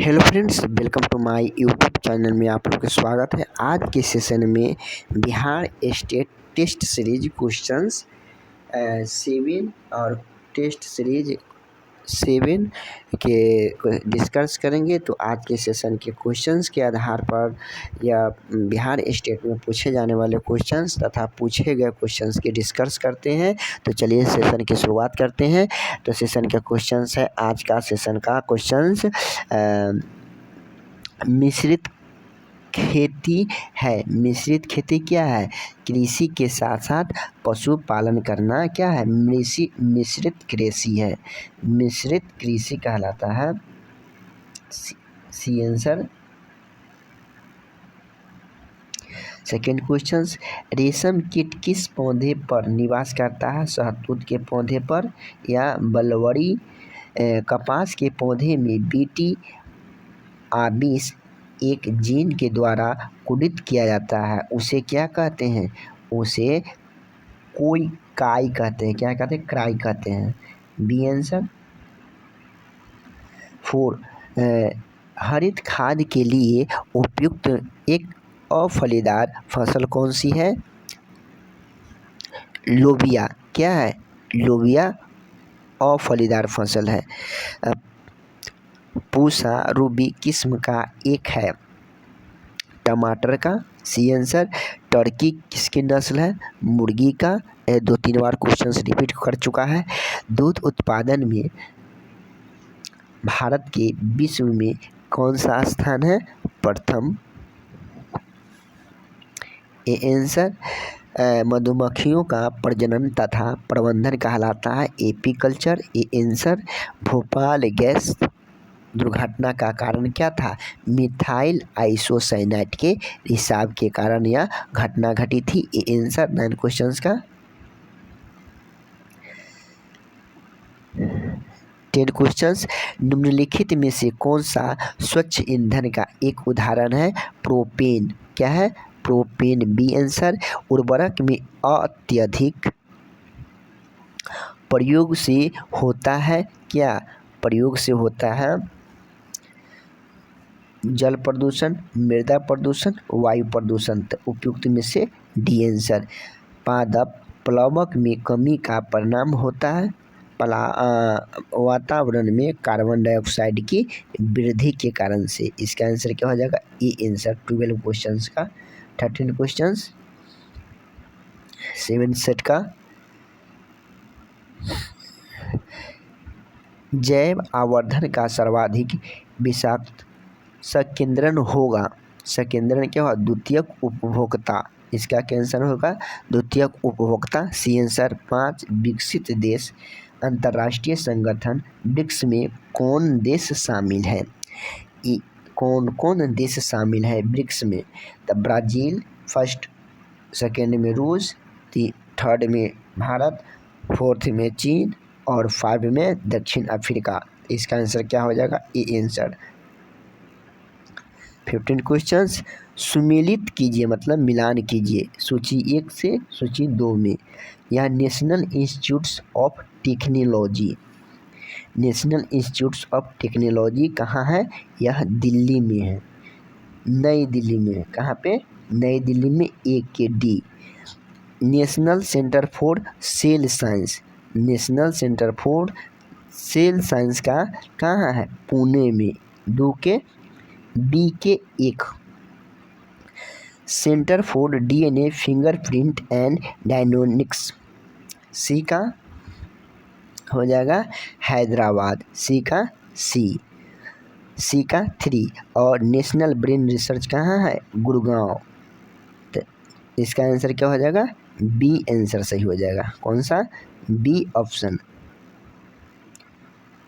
Hello friends, welcome to my YouTube channel में आप लोग का स्वागत है। आज के सेशन में Bihar state test series questions 7 और टेस्ट सीरीज 7 के डिस्कस करेंगे। तो आज के सेशन के क्वेश्चंस के आधार पर या बिहार स्टेट में पूछे जाने वाले क्वेश्चंस तथा पूछे गए क्वेश्चंस के डिस्कस करते हैं। तो चलिए सेशन की शुरुआत करते हैं। तो सेशन का क्वेश्चंस है, आज का सेशन का क्वेश्चंस मिश्रित खेती है। मिश्रित खेती क्या है? कृषि के साथ साथ पशुपालन करना क्या है? मिश्रित कृषि है। मिश्रित कृषि कहलाता है। C answer. सेकेंड क्वेश्चन, रेशम कीट किस पौधे पर निवास करता है? शहतूत के पौधे पर या बलवड़ी कपास के पौधे में बीटी आबिस एक जीन के द्वारा कोडित किया जाता है, उसे क्या कहते हैं? उसे कोई काई कहते हैं। क्या कहते हैं? क्राई कहते हैं। B answer. 4, हरित खाद के लिए उपयुक्त एक अफलीदार फसल कौन सी है? लोबिया। क्या है? लोबिया अफलीदार फसल है। पूसा रूबी किस्म का एक है? टमाटर का। C answer. टर्की किसकी नस्ल है? मुर्गी का। 2-3 बार क्वेश्चन रिपीट कर चुका है। दूध उत्पादन में भारत के विश्व में कौन सा स्थान है? प्रथम। A answer. मधुमक्खियों का प्रजनन तथा प्रबंधन कहलाता है apiculture. A answer. Bhopal gas दुर्घटना का कारण क्या था? मिथाइल आइसोसाइनेट के रिसाव के कारण यह घटना घटी थी। ए आंसर 9 क्वेश्चंस का। 10 क्वेश्चंस, निम्नलिखित में से कौन सा स्वच्छ ईंधन का एक उदाहरण है? प्रोपेन। क्या है? प्रोपेन। B answer. उर्वरक में अत्यधिक प्रयोग से होता है क्या? प्रयोग से होता है जल प्रदूषण, मृदा प्रदूषण, वायु प्रदूषण। उपयुक्त में से डी आंसर। पादप प्लवक में कमी का परिणाम होता है वातावरण में कार्बन डाइऑक्साइड की वृद्धि के कारण से। इसका आंसर क्या हो जाएगा? ई आंसर। 12 क्वेश्चंस का। 13 क्वेश्चंस 7 सेट का। जैव आवर्धन का सर्वाधिक विषाक्त संकेंद्रण होगा। संकेंद्रण क्या होगा? द्वितीयक उपभोक्ता। इसका कैंसर होगा द्वितीयक उपभोक्ता। C answer. 5, विकसित देश अंतर्राष्ट्रीय संगठन ब्रिक्स में कौन देश शामिल है? कौन कौन देश शामिल है ब्रिक्स में? तो ब्राज़ील फर्स्ट, सेकेंड में रूस, थर्ड में भारत, फोर्थ में चीन और 5 में दक्षिण अफ्रीका। इसका आंसर क्या हो जाएगा? A answer. 15 क्वेश्चंस, सुमेलित कीजिए मतलब मिलान कीजिए सूची 1 से सूची 2 में। यह national institutes of technology. National institutes of technology कहाँ है? यह दिल्ली में है, नई दिल्ली में है। कहाँ पे? नई दिल्ली में। ए के D. National centre for sale science. National centre for sale science का कहाँ है? पुणे में। दो के बी के 1। Centre for DNA fingerprint and diagnostics. C का हो जाएगा हैदराबाद। सी का सी का 3। और नेशनल ब्रेन रिसर्च कहाँ है? गुड़गांव। तो इसका आंसर क्या हो जाएगा? बी आंसर सही हो जाएगा। कौन सा? B option.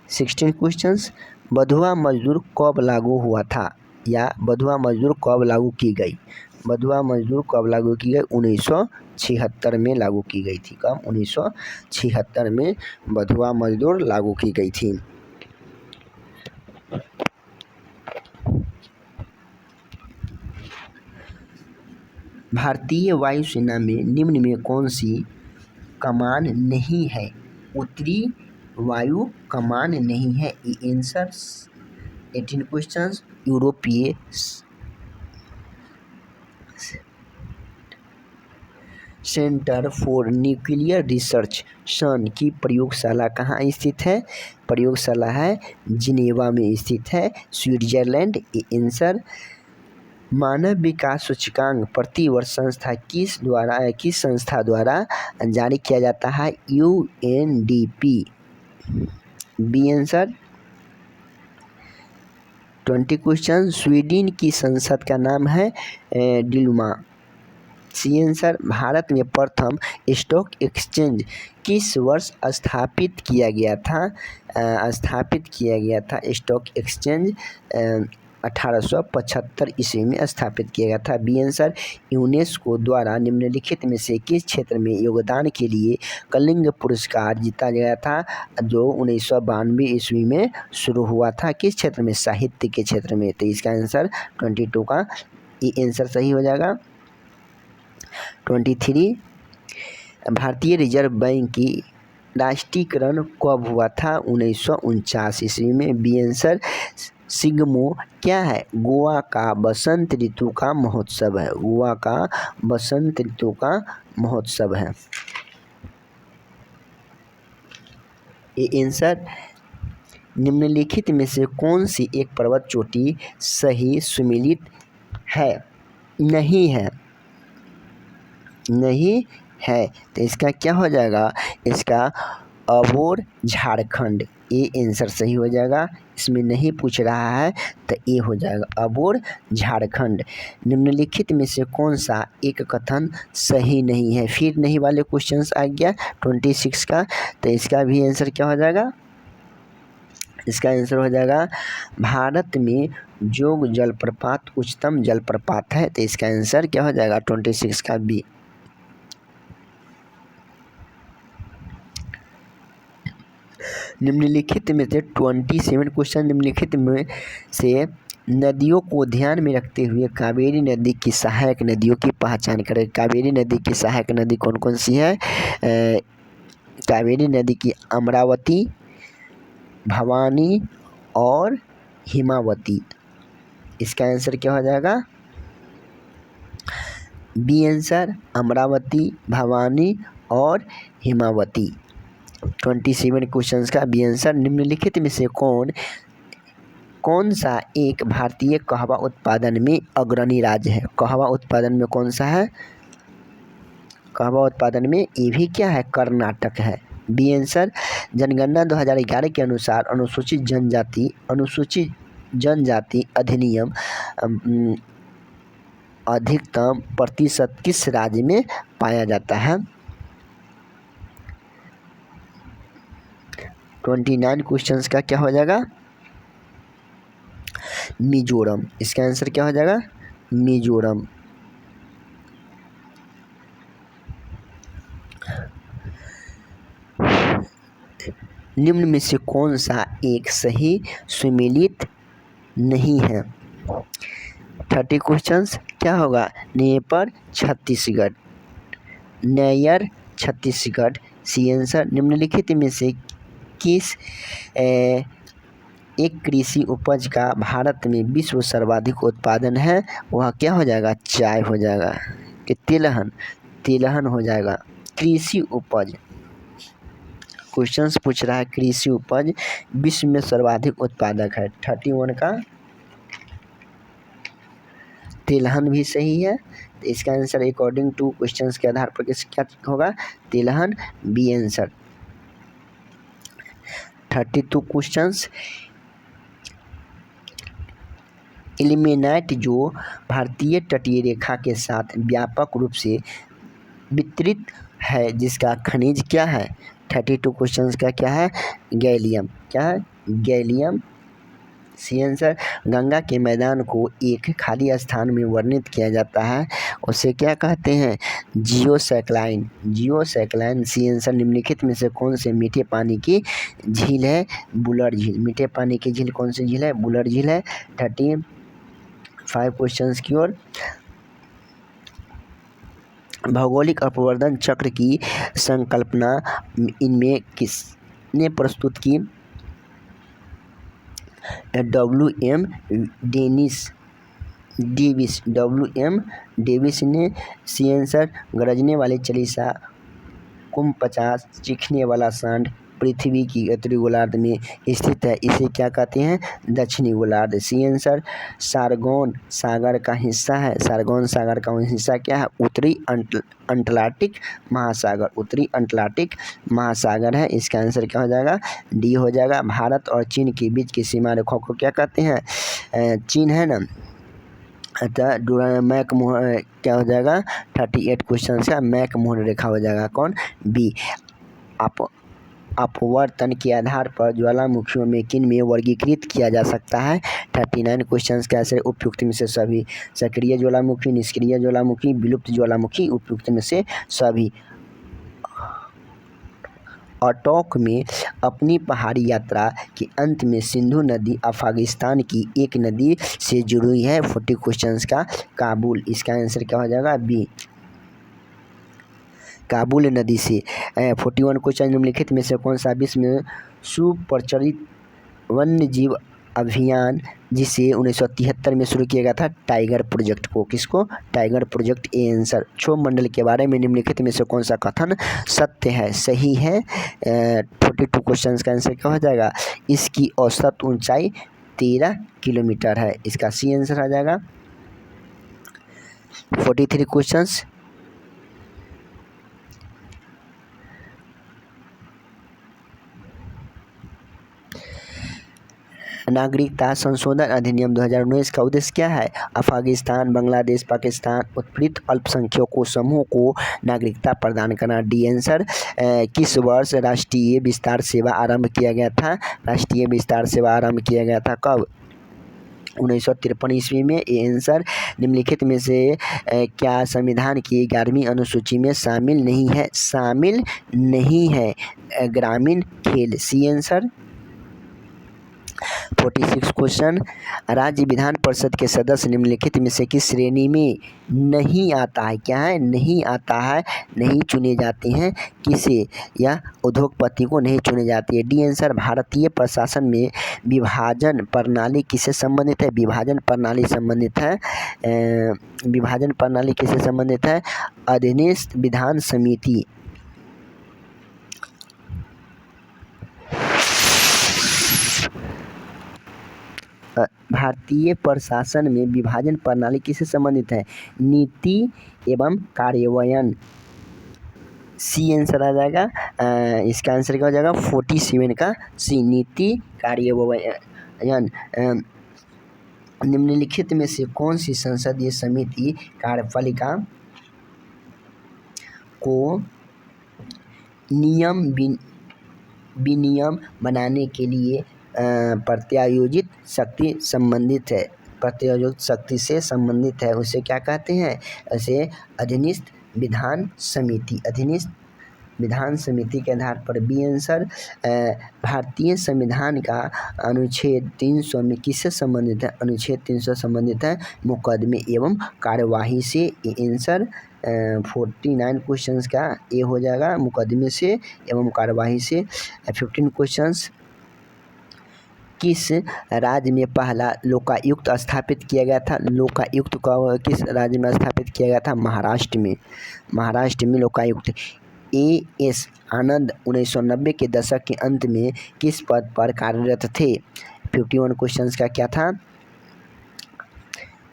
16 क्वेश्चंस, बंधुआ मजदूर कब लागू हुआ था या बंधुआ मजदूर कब लागू की गई? बंधुआ मजदूर कब लागू की गई? 1976 में लागू की गई थी। कब? 1976 में बंधुआ मजदूर लागू की गई थी। भारतीय वायुसेना में निम्न में कौन सी कमान नहीं है? उत्तरी वायु कमान नहीं है। ई आंसर। 18 क्वेश्चंस। यूरोपीय सेंटर फॉर न्यूक्लियर रिसर्च सन की प्रयोगशाला कहाँ स्थित है? प्रयोगशाला है जिनेवा में स्थित है, स्विट्जरलैंड। ये आंसर। मानव विकास सूचकांक प्रतिवर्ष किस संस्था द्वारा जारी किया जाता है? UNDP। B answer. 20 question. Sweden की संसद का नाम है डिल्मा। C answer. भारत में प्रथम स्टॉक एक्सचेंज किस वर्ष स्थापित किया गया था? स्टॉक एक्सचेंज 1875 ईस्वी में स्थापित किया गया था। B answer. यूनेस्को द्वारा निम्नलिखित में से किस क्षेत्र में योगदान के लिए कलिंग पुरस्कार जीता गया था, जो 1992 ईस्वी में शुरू हुआ था? किस क्षेत्र में? साहित्य के क्षेत्र में। तो इसका आंसर 22 का ये आंसर सही हो जाएगा। 23 भारतीय रिजर्व बैंक की राष्ट्रीयकरण कब हुआ था? 1949 ईस्वी में। B answer. सिग्मो क्या है? गोवा का बसंत ऋतु का महोत्सव है। गोवा का बसंत ऋतु का महोत्सव है। ये आंसर। निम्नलिखित में से कौन सी एक पर्वत चोटी सही सुमेलित है? नहीं है। तो इसका क्या हो जाएगा? इसका अबोर झारखंड। ये आंसर सही हो जाएगा। इसमें नहीं पूछ रहा है तो ये हो जाएगा अबोर झारखंड। निम्नलिखित में से कौन सा एक कथन सही नहीं है? फिर नहीं वाले क्वेश्चंस आ गया 26 का। तो इसका भी आंसर क्या हो जाएगा? इसका आंसर हो जाएगा भारत में जोग जलप्रपात उच्चतम जलप्रपात है। तो इसका आंसर क्या हो जाएगा? 26 का बी। निम्नलिखित में से 27 क्वेश्चन। निम्नलिखित में से नदियों को ध्यान में रखते हुए कावेरी नदी की सहायक नदियों की पहचान करें। कावेरी नदी की सहायक नदी कौन कौन सी है? कावेरी नदी की अमरावती, भवानी और हिमावती। इसका आंसर क्या हो जाएगा? B answer. अमरावती, भवानी और हिमावती। 27 क्वेश्चंस का बी आंसर। निम्नलिखित में से कौन सा एक भारतीय कहवा उत्पादन में अग्रणी राज्य है? कहवा उत्पादन में कौन सा है? कहवा उत्पादन में ये भी क्या है? कर्नाटक है। B answer. जनगणना 2011 के अनुसार अनुसूचित जनजाति अधिनियम अधिकतम प्रतिशत किस राज्य में पाया जाता है? 29 क्वेश्चंस का क्या हो जाएगा? मिजोरम। इसका आंसर क्या हो जाएगा? मिजोरम। निम्न में से कौन सा एक सही सुमेलित नहीं है? 30 क्वेश्चंस। क्या होगा? नेपर छत्तीसगढ़, नैयर छत्तीसगढ़। C answer. निम्नलिखित में से किस एक कृषि उपज का भारत में विश्व सर्वाधिक उत्पादन है? वह क्या हो जाएगा? चाय हो जाएगा कि तिलहन हो जाएगा। कृषि उपज क्वेश्चंस पूछ रहा है। कृषि उपज विश्व में सर्वाधिक उत्पादक है। 31 का तिलहन भी सही है। तो इसका आंसर अकॉर्डिंग टू क्वेश्चंस के आधार पर क्या होगा? तिलहन। B answer. 32 क्वेश्चंस। इल्मेनाइट जो भारतीय तटीय रेखा के साथ व्यापक रूप से वितरित है, जिसका खनिज क्या है? 32 क्वेश्चंस का क्या है? गैलियम। क्या है? गैलियम। C answer. गंगा के मैदान को एक खाली स्थान में वर्णित किया जाता है, उसे क्या कहते हैं? जियोसैक्लाइन। C answer. निम्नलिखित में से कौन से मीठे पानी की झील है? बुलर झील। मीठे पानी की झील कौन सी झील है? बुलर झील है। 35 क्वेश्चंस की ओर। भौगोलिक अपवर्तन चक्र की संकल्पना इनमें किसने प्रस्तुत की? WM डेविस ने सी आंसर गरजने वाली चालीसा, कुम 50, चीखने वाला सांड पृथ्वी की उत्तरी गोलार्ध में स्थित है, इसे क्या कहते हैं? दक्षिणी गोलार्ध। सी आंसर सारगोन सागर का हिस्सा है। सारगोन सागर का हिस्सा क्या है? उत्तरी अटलांटिक महासागर। उत्तरी अटलांटिक महासागर है। इसका आंसर क्या हो जाएगा? डी हो जाएगा। भारत और चीन के बीच की सीमा रेखा को क्या कहते हैं? चीन है ना, अतः मैक मोहर क्या हो जाएगा? 38 क्वेश्चन का मैक मोहर रेखा हो जाएगा। कौन? बी। अपवर्तन के आधार पर ज्वालामुखियों में किन में वर्गीकृत किया जा सकता है? 39 क्वेश्चन का आंसर उपयुक्त में से सभी। सक्रिय ज्वालामुखी, निष्क्रिय ज्वालामुखी, विलुप्त ज्वालामुखी, उपयुक्त में से सभी। अटोक में अपनी पहाड़ी यात्रा के अंत में सिंधु नदी अफगानिस्तान की एक नदी से जुड़ी हुई है। 40 क्वेश्चंस का काबुल। इसका आंसर क्या हो जाएगा? बी, काबुल नदी से। 41 क्वेश्चन निम्नलिखित में से कौन सा विश्व में सुप्रचलित वन्य जीव अभियान जिसे 1973 में शुरू किया गया था? टाइगर प्रोजेक्ट को। किसको? Tiger project. A answer. क्षोभ मंडल के बारे में निम्नलिखित में से कौन सा कथन सत्य है, सही है? 42 क्वेश्चन का आंसर क्या हो जाएगा? इसकी औसत ऊंचाई 13 किलोमीटर है। इसका सी आंसर आ जाएगा। 43 क्वेश्चन। नागरिकता संशोधन अधिनियम 2019 का उद्देश्य क्या है? अफगानिस्तान, बांग्लादेश, पाकिस्तान उत्पीड़ित अल्पसंख्यकों समूह को नागरिकता प्रदान करना। D answer. किस वर्ष राष्ट्रीय विस्तार सेवा आरंभ किया गया था? राष्ट्रीय विस्तार सेवा आरंभ किया गया था कब? 1953 ईस्वी में। A answer. निम्नलिखित में से क्या संविधान की 11वीं अनुसूची में शामिल नहीं है? शामिल नहीं है ग्रामीण खेल। C answer. 46 क्वेश्चन। राज्य विधान परिषद के सदस्य निम्नलिखित में से किस श्रेणी में नहीं आता है? क्या है? नहीं आता है, नहीं चुने जाते हैं। किसे? या उद्योगपति को नहीं चुने जाती है। D answer. भारतीय प्रशासन में विभाजन प्रणाली किससे संबंधित है? विभाजन प्रणाली संबंधित है। विभाजन प्रणाली किससे संबंधित है? अधीनस्थ विधान समिति। भारतीय प्रशासन में विभाजन प्रणाली किससे संबंधित है? नीति एवं कार्यान्वयन। सी आंसर आ जाएगा। इसका आंसर क्या हो जाएगा? 47 का सी, नीति कार्यान्वयन। निम्नलिखित में से कौन सी संसदीय समिति कार्यपालिका को नियम विनियम बनाने के लिए प्रत्यायोजित शक्ति संबंधित है? प्रत्यायोजित शक्ति से संबंधित है, उसे क्या कहते हैं? उसे अधीनस्थ विधान समिति। अधीनस्थ विधान समिति के आधार पर। B answer. भारतीय संविधान का अनुच्छेद 300 में किससे संबंधित है? अनुच्छेद 300 संबंधित है मुकदमे एवं कार्यवाही से। A answer. 49 क्वेश्चंस का ए हो जाएगा, मुकदमे से एवं कार्यवाही से। 15 क्वेश्चंस। किस राज्य में पहला लोकायुक्त स्थापित किया गया था? लोकायुक्त का किस राज्य में स्थापित किया गया था? महाराष्ट्र में। महाराष्ट्र में लोकायुक्त। एस आनंद 1990 के दशक के अंत में किस पद पर कार्यरत थे? 51 क्वेश्चंस का क्या था?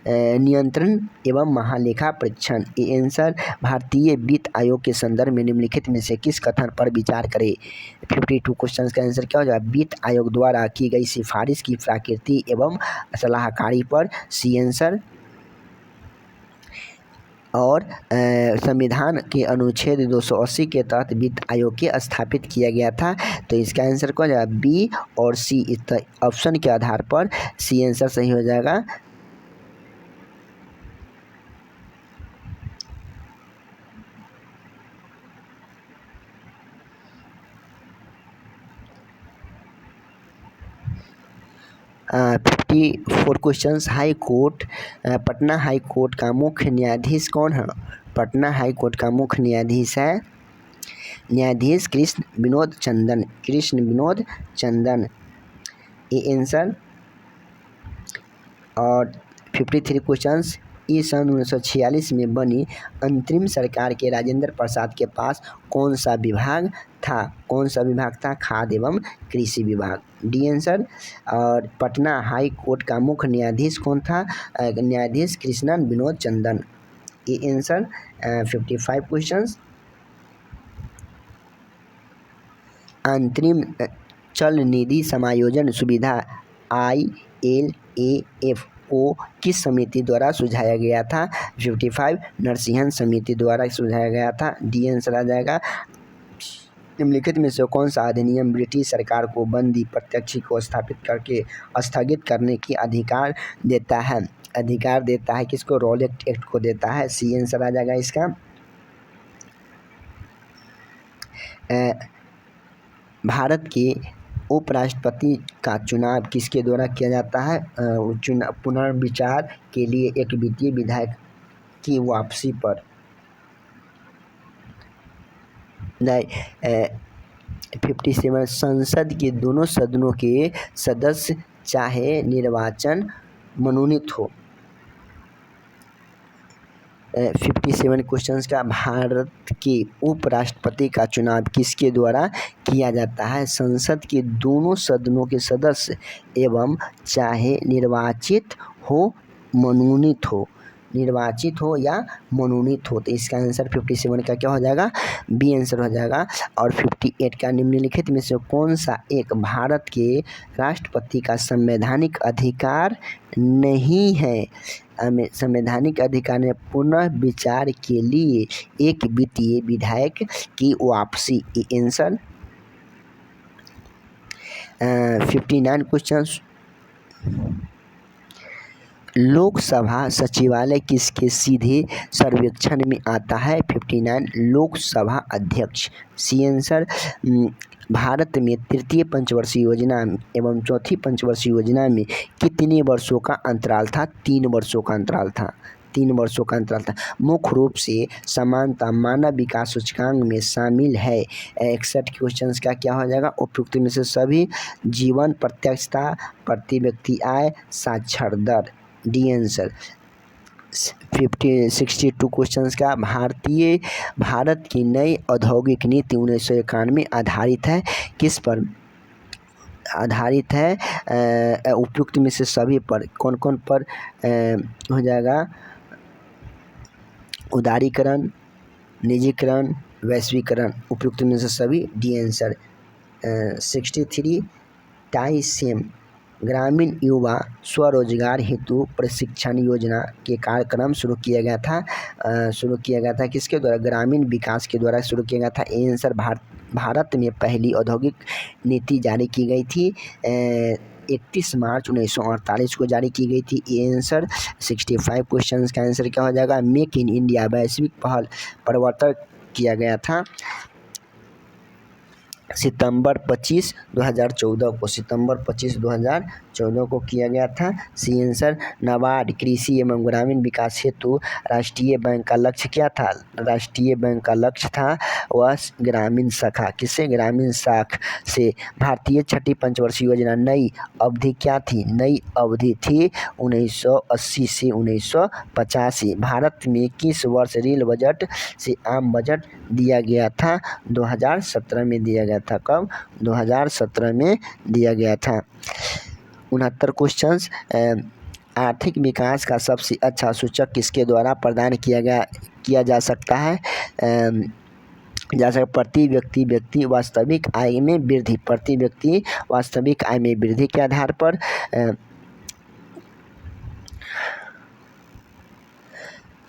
नियंत्रण एवं महालेखा परीक्षण। A answer. भारतीय वित्त आयोग के संदर्भ में निम्नलिखित में से किस कथन पर विचार करें? 52 क्वेश्चंस का आंसर क्या हो जाएगा? वित्त आयोग द्वारा की गई सिफारिश की प्रकृति एवं सलाहकारी पर। C answer. और संविधान के अनुच्छेद 280 के तहत वित्त आयोग के स्थापित किया गया था, तो इसका आंसर क्या हो जाएगा? बी और सी। इस ऑप्शन के आधार पर सी आंसर सही हो जाएगा। Fifty 54 question. High court Patna high court का मुख्य न्यायाधीश कौन है? पटना हाई कोर्ट का मुख्य न्यायाधीश है न्यायाधीश कृष्ण विनोद चंदन। कृष्ण विनोद चंदन। A answer. और 53 क्वेश्चंस, इस सन 1946 में बनी अंतरिम सरकार के राजेंद्र प्रसाद के पास कौन सा विभाग था? कौन सा विभाग था? खाद्य एवं कृषि विभाग, डी आंसर। और पटना हाई कोर्ट का मुख्य न्यायाधीश कौन था? न्यायाधीश Krishnan Vinod Chandan, A answer. 55 questions, अंतरिम चल निधि समायोजन सुविधा ILAF को किस समिति द्वारा सुझाया गया था? 55 नरसिंहन समिति द्वारा सुझाया गया था, डी आंसर आ जाएगा। निम्नलिखित में से कौन सा अधिनियम ब्रिटिश सरकार को बंदी प्रत्यक्ष को स्थापित करके स्थगित करने की अधिकार देता है? अधिकार देता है किसको? रॉलेट एक्ट को देता है, सी आंसर आ जाएगा इसका। भारत के उपराष्ट्रपति का चुनाव किसके द्वारा किया जाता है? पुनर्विचार के लिए एक वित्तीय विधायक की वापसी पर। 57 संसद के दोनों सदनों के सदस्य चाहे निर्वाचन मनोनीत हो। 57 क्वेश्चंस का, भारत के उपराष्ट्रपति का चुनाव किसके द्वारा किया जाता है? संसद के दोनों सदनों के सदस्य एवं चाहे निर्वाचित हो, मनोनीत हो, निर्वाचित हो या मनोनीत हो, तो इसका आंसर 57 का क्या हो जाएगा? बी आंसर हो जाएगा। और 58 का, निम्नलिखित में से कौन सा एक भारत के राष्ट्रपति का संवैधानिक अधिकार नहीं है? संवैधानिक अधिकार में पुनः विचार के लिए एक वित्तीय विधायक की वापसी, आंसर। 59 क्वेश्चन, लोकसभा सचिवालय किसके सीधे सर्वेक्षण में आता है? 59 लोकसभा अध्यक्ष, सी आंसर। भारत में तृतीय पंचवर्षीय योजना एवं चौथी पंचवर्षीय योजना में कितने वर्षों का अंतराल था? 3 वर्षों का अंतराल था, 3 वर्षों का अंतराल था। मुख्य रूप से समानता मानव विकास सूचकांक में शामिल है। 61 क्वेश्चंस का क्या हो जाएगा? उपयुक्त में से सभी, जीवन प्रत्यक्षता, प्रति व्यक्ति आय, साक्षर दर, डी आंसर। 62 क्वेश्चंस का, भारत की नई औद्योगिक नीति 1991 आधारित है किस पर? आधारित है उपयुक्त में से सभी पर। कौन कौन पर हो जाएगा? उदारीकरण, निजीकरण, वैश्वीकरण, उपयुक्त में से सभी, डी आंसर। 63 टाइसेम ग्रामीण युवा स्वरोजगार हेतु प्रशिक्षण योजना के कार्यक्रम शुरू किया गया था किसके द्वारा? ग्रामीण विकास के द्वारा शुरू किया गया था, आंसर। भारत में पहली औद्योगिक नीति जारी की गई थी 31 मार्च 1948 को जारी की गई थी, आंसर। 65 क्वेश्चन का आंसर क्या हो जाएगा? मेक इन इंडिया वैश्विक पहल प्रवर्तन किया गया था सितंबर 25, 2014 को, सितंबर 25, 2014 को किया गया था, सी आंसर। नाबार्ड कृषि एवं ग्रामीण विकास हेतु राष्ट्रीय बैंक का लक्ष्य क्या था? राष्ट्रीय बैंक का लक्ष्य था वह ग्रामीण शाखा, किससे? ग्रामीण शाखा से। भारतीय छठी पंचवर्षीय योजना नई अवधि क्या थी? नई अवधि थी 1980 से 1985। भारत में किस वर्ष रेल बजट से आम बजट दिया गया था? 2017 में दिया गया था। कब? 2017 में दिया गया था। 69 क्वेश्चंस, आर्थिक विकास का सबसे अच्छा सूचक किसके द्वारा प्रदान किया जा सकता है? जैसे प्रति व्यक्ति वास्तविक आय में वृद्धि, प्रति व्यक्ति वास्तविक आय में वृद्धि के आधार पर।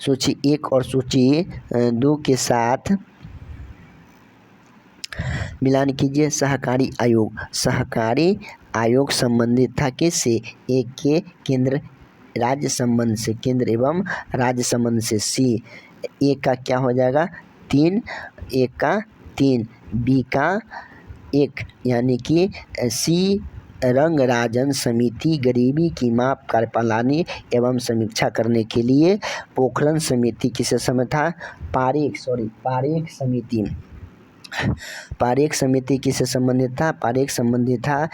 सूची 1 और सूची 2 के साथ मिलान कीजिए। सहकारी आयोग संबंधित था किससे? एक के केंद्र राज्य संबंध से, केंद्र एवं राज्य संबंध से, सी। एक का क्या हो जाएगा? 3, एक का 3, बी का 1, यानी कि सी रंगराजन समिति गरीबी की माप कार्यप्रणाली एवं समीक्षा करने के लिए। पोखरण समिति किसे समय था? पारेख समिति किससे संबंधित था? पारेख संबंधित था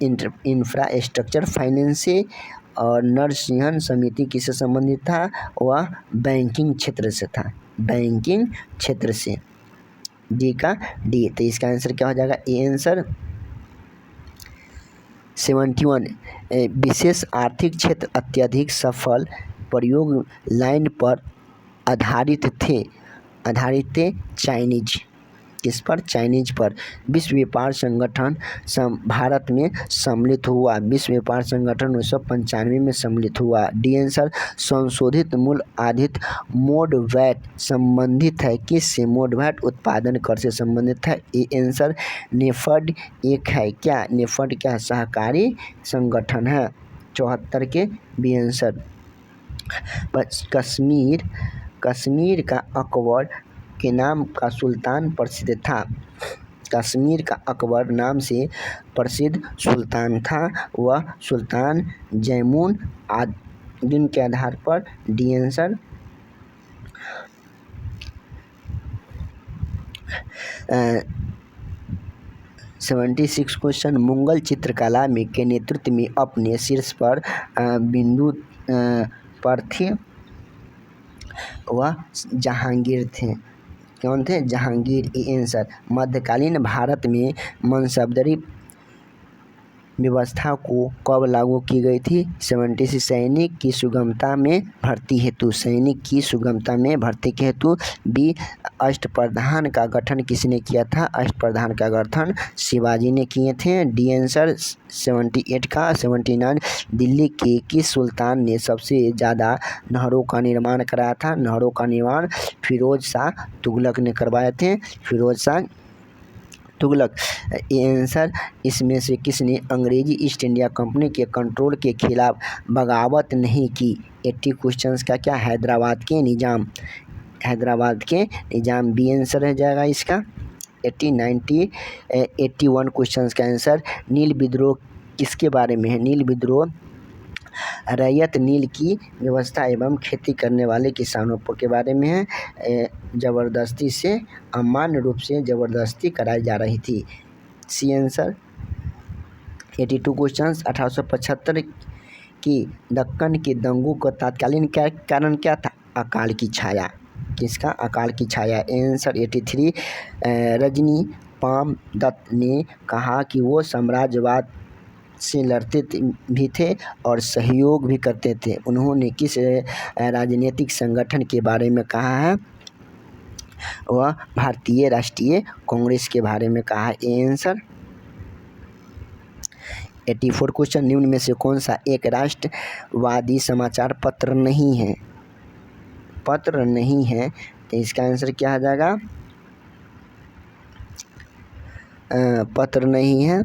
इंफ्रास्ट्रक्चर फाइनेंस से और नरसिंहन समिति किससे संबंधित था? वह बैंकिंग क्षेत्र से था, बैंकिंग क्षेत्र से। डी का डी, तो इसका आंसर क्या हो जाएगा? A answer. 71 विशेष आर्थिक क्षेत्र अत्यधिक सफल प्रयोग लाइन पर आधारित थे चाइनीज, किस पर? चाइनीज पर। विश्व व्यापार संगठन भारत में सम्मिलित हुआ, विश्व व्यापार संगठन 1995 में सम्मिलित हुआ। D answer. संशोधित मूल्य आधारित मोड वैट संबंधित है किससे? मोड वैट उत्पादन कर से संबंधित है। A answer. नेफेड एक है क्या? नेफेड क्या? सहकारी संगठन है। 74 के बी आंसर। कश्मीर का अकबर के नाम का सुल्तान प्रसिद्ध था, कश्मीर का अकबर नाम से प्रसिद्ध सुल्तान था, वह सुल्तान जैमुन आदिन के आधार पर। D answer. 76 क्वेश्चन, मुगल चित्रकला में के नेतृत्व में अपने शीर्ष पर बिंदु पर थे, वह जहांगीर थे। कौन थे? जहांगीर। A answer. मध्यकालीन भारत में मनसबदारी व्यवस्था को कब लागू की गई थी? 76 सैनिक की सुगमता में भर्ती हेतु, सैनिक की सुगमता में भर्ती के हेतु। बी अष्टप्रधान का गठन किसने किया था? अष्टप्रधान का गठन शिवाजी ने किए थे। D answer. 78 का 79 दिल्ली के किस सुल्तान ने सबसे ज़्यादा नहरों का निर्माण कराया था? नहरों का निर्माण फिरोज शाह तुगलक ने करवाए थे, फिरोज शाह तुगलक। ये आंसर। इसमें से किसने अंग्रेजी ईस्ट इंडिया कंपनी के कंट्रोल के खिलाफ बगावत नहीं की? 80 क्वेश्चंस का क्या? हैदराबाद के निज़ाम, हैदराबाद के निज़ाम। बी आंसर हो जाएगा इसका। 80 90 81 क्वेश्चंस का आंसर। नील विद्रोह किसके बारे में है? नील विद्रोह रैयत नील की व्यवस्था एवं खेती करने वाले किसानों के बारे में है। ज़बरदस्ती से, अमान्य रूप से ज़बरदस्ती कराई जा रही थी। C answer. 82 क्वेश्चंस। 1875 की दक्कन के दंगों का तत्कालीन कारण क्या था? अकाल की छाया। किसका? अकाल की छाया। आंसर। 83 रजनी पाम दत्त ने कहा कि वो साम्राज्यवाद से लड़ते भी थे और सहयोग भी करते थे। उन्होंने किस राजनीतिक संगठन के बारे में कहा है? वह भारतीय राष्ट्रीय कांग्रेस के बारे में कहा है। A answer. 84 क्वेश्चन, निम्न में से कौन सा एक राष्ट्रवादी समाचार पत्र नहीं है? पत्र नहीं है, तो इसका आंसर क्या आ जाएगा? पत्र नहीं है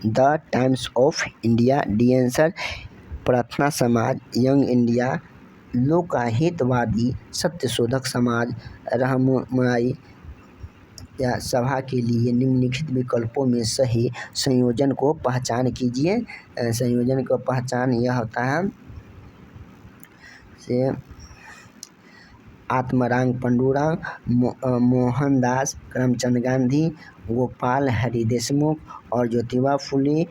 the times of India. D answer. प्रार्थना समाज, यंग इंडिया, लोकहितवादी, सत्यशोधक समाज, रहनुमाई या सभा के लिए निम्नलिखित विकल्पों में सही संयोजन को पहचान कीजिए। संयोजन को पहचान यह होता है से आत्माराम पंडुरांग, मोहनदास करमचंद गांधी, गोपाल हरि देशमुख और ज्योतिबा फुले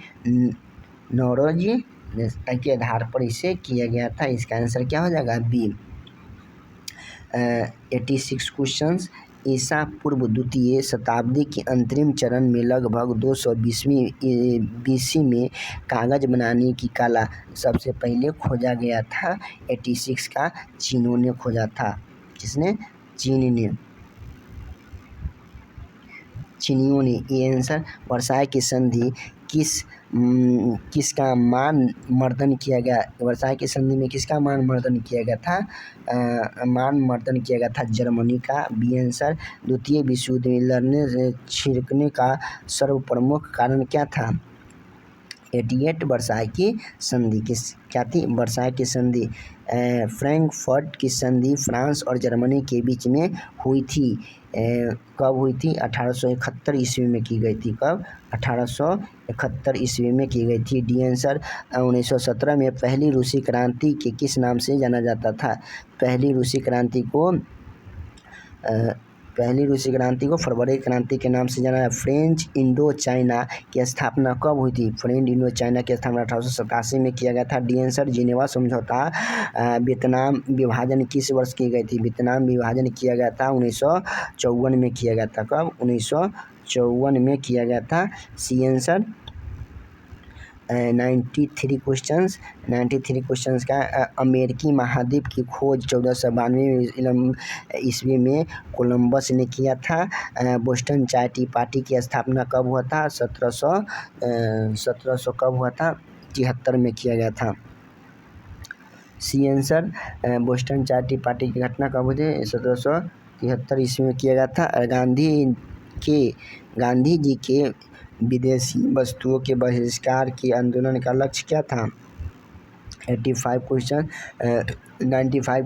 नौरोजी के आधार पर इसे किया गया था। इसका आंसर क्या हो जाएगा? बी। 86 क्वेश्चंस, ईसा पूर्व द्वितीय शताब्दी के अंतरिम चरण में लगभग 220वीं BC में कागज बनाने की कला सबसे पहले खोजा गया था। 86 का चीनों ने खोजा था। किसने? चीन ने, चीनियों ने। ये आंसर। वर्साई की संधि किसका मान मर्दन किया गया? वर्साई की संधि में किसका मान मर्दन किया गया था? मान मर्दन किया गया था जर्मनी का। B answer. द्वितीय विश्व युद्ध में लड़ने से छिड़कने का सर्वप्रमुख कारण क्या था? 88 वर्साई की संधि क्या थी? वर्साई की संधि फ्रैंकफर्ट की संधि फ्रांस और जर्मनी के बीच में हुई थी। कब हुई थी? 1871 ईस्वी में की गई थी। कब? 1871 ईस्वी में की गई थी। D answer. 1917 में पहली रूसी क्रांति के किस नाम से जाना जाता था? पहली रूसी क्रांति को पहली रूसी क्रांति को फरवरी क्रांति के नाम से जाना है। फ्रेंच इंडो चाइना की स्थापना कब हुई थी? फ्रेंच इंडो चाइना की स्थापना 1887 में किया गया था। डियंसर जिनेवा समझौता वियतनाम विभाजन किस वर्ष की गई थी? वियतनाम विभाजन किया गया था 1954 में किया गया था। कब? 1954 में किया गया था। सी आंसर 93 क्वेश्चंस का। अमेरिकी महाद्वीप की खोज 1492 ईस्वी में कोलंबस ने किया था। बोस्टन चाय टी पार्टी की स्थापना कब हुआ था? 1700 कब हुआ था? 73 में किया गया था। सी आंसर बोस्टन चाय टी पार्टी की घटना कब हुई थी? 1773 ईस्वी में किया गया था। गांधी जी के विदेशी वस्तुओं के बहिष्कार के आंदोलन का लक्ष्य क्या था? 95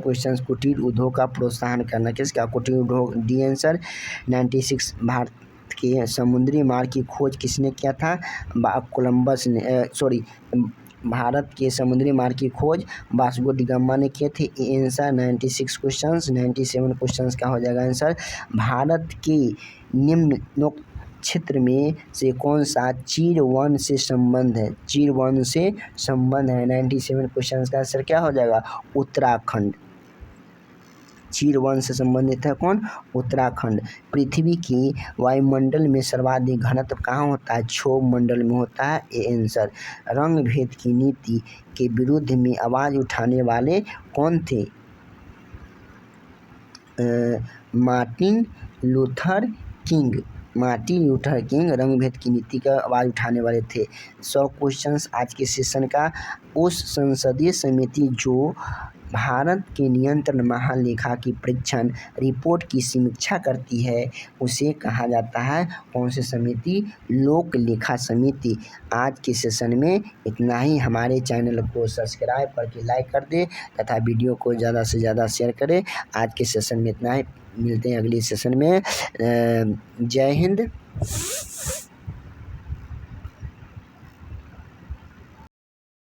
क्वेश्चन। कुटीर उद्योग का प्रोत्साहन करना। किसका? कुटीर उद्योग। D answer 96। भारत के समुद्री मार्ग की खोज किसने किया था? कोलंबस ने। भारत के समुद्री मार्ग की खोज वास्को डी गामा ने किए थे। Answer 96 question. 97 क्वेश्चन का हो जाएगा आंसर। भारत के निम्नलिखित क्षेत्र में से कौन सा चीर वन से संबंध है? चीर वन से संबंध है। 97 क्वेश्चन का आंसर क्या हो जाएगा? उत्तराखंड। चीर वन से संबंधित है कौन? उत्तराखंड। पृथ्वी की वायुमंडल में सर्वाधिक घनत्व कहाँ होता है? क्षोभ मंडल में होता है। A answer. रंग भेद की नीति के विरुद्ध में आवाज उठाने वाले कौन थे? मार्टिन लूथर किंग रंग भेद की नीति का आवाज उठाने वाले थे। 100 क्वेश्चंस आज के सेशन का। उस संसदीय समिति जो भारत के नियंत्रण महालेखा की परीक्षण रिपोर्ट की समीक्षा करती है उसे कहा जाता है कौन सी समिति? लोक लेखा समिति। आज के सेशन में इतना ही। हमारे चैनल को सब्सक्राइब करके लाइक कर दे तथा वीडियो को ज़्यादा से ज़्यादा शेयर करें। आज के सेशन में इतना ही। मिलते हैं अगले सेशन में। जय हिंद।